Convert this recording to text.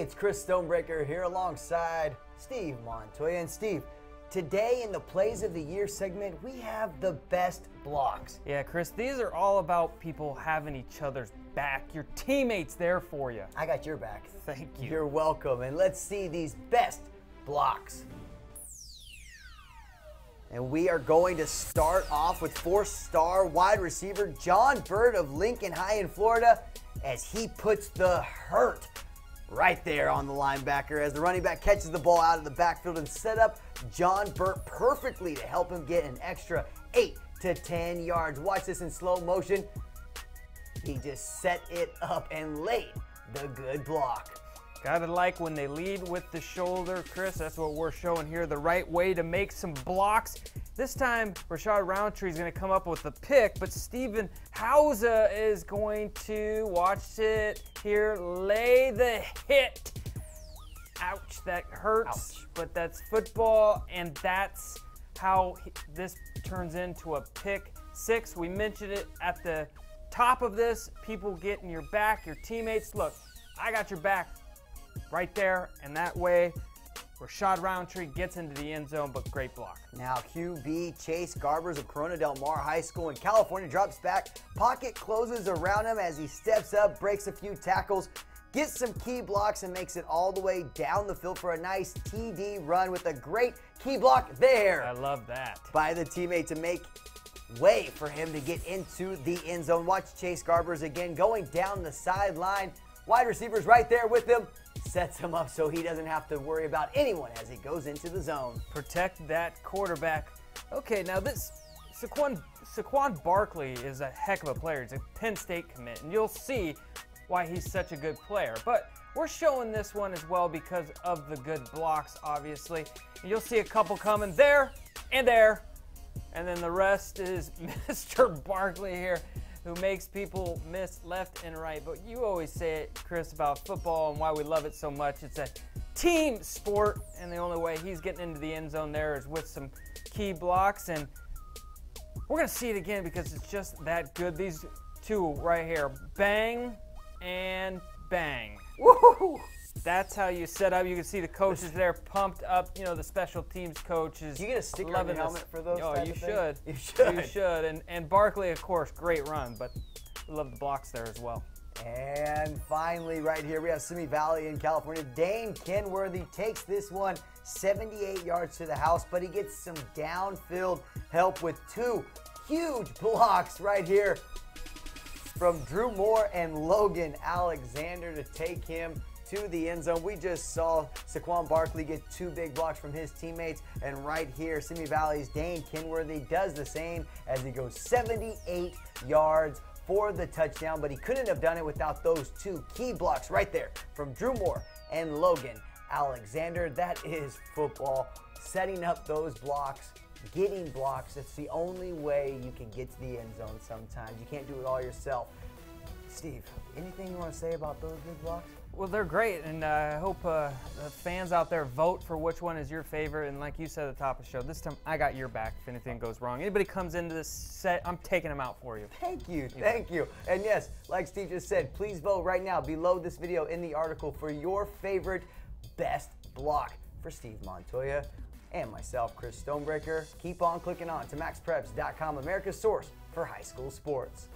it's Chris Stonebreaker here alongside Steve Montoya. And Steve, today in the Plays of the Year segment, we have the best blocks. Yeah, Chris, these are all about people having each other's back. Your teammates there for you. I got your back. Thank you. You're welcome. And let's see these best blocks. And we are going to start off with four-star wide receiver John Bird of Lincoln High in Florida, as he puts the hurt right there on the linebacker as the running back catches the ball out of the backfield and set up John Burt perfectly to help him get an extra 8 to 10 yards. Watch this in slow motion. He just set it up and laid the good block. Gotta like when they lead with the shoulder, Chris. That's what we're showing here, the right way to make some blocks. This time, Rashad Roundtree is going to come up with the pick, but Steven Hauser is going to, watch it here, lay the hit. Ouch, that hurts, Ouch. But that's football, and that's how this turns into a pick six. We mentioned it at the top of this, people getting your back, your teammates. Look, I got your back right there, and that way Rashad Roundtree gets into the end zone, but great block. Now QB Chase Garbers of Corona Del Mar High School in California drops back. Pocket closes around him as he steps up, breaks a few tackles, gets some key blocks, and makes it all the way down the field for a nice TD run with a great key block there. I love that. By the teammate to make way for him to get into the end zone. Watch Chase Garbers again going down the sideline. Wide receivers right there with him. Sets him up so he doesn't have to worry about anyone as he goes into the zone. Protect that quarterback. Okay, now this Saquon Barkley is a heck of a player. He's a Penn State commit, and you'll see why he's such a good player. But we're showing this one as well because of the good blocks, obviously. And you'll see a couple coming there and there. And then the rest is Mr. Barkley here, who makes people miss left and right. But you always say it, Chris, about football and why we love it so much. It's a team sport, and the only way he's getting into the end zone there is with some key blocks. And we're going to see it again because it's just that good. These two right here, bang and bang. Woo! That's how you set up. You can see the coaches there pumped up. You know, the special teams coaches. Do you get a sticker on your helmet for those? Oh, you should. You should. You should. And Barkley, of course, great run, but I love the blocks there as well. And finally, right here, we have Simi Valley in California. Dane Kenworthy takes this one 78 yards to the house, but he gets some downfield help with two huge blocks right here from Drew Moore and Logan Alexander to take him to the end zone. We just saw Saquon Barkley get two big blocks from his teammates, and right here, Simi Valley's Dane Kenworthy does the same as he goes 78 yards for the touchdown, but he couldn't have done it without those two key blocks right there from Drew Moore and Logan Alexander. That is football, setting up those blocks, getting blocks. It's the only way you can get to the end zone sometimes. You can't do it all yourself. Steve, anything you want to say about those big blocks? Well, they're great, and I hope the fans out there vote for which one is your favorite. And like you said at the top of the show, this time I got your back if anything goes wrong. Anybody comes into this set, I'm taking them out for you. Thank you, thank you. And yes, like Steve just said, please vote right now below this video in the article for your favorite best block. For Steve Montoya and myself, Chris Stonebreaker, keep on clicking on to MaxPreps.com, America's source for high school sports.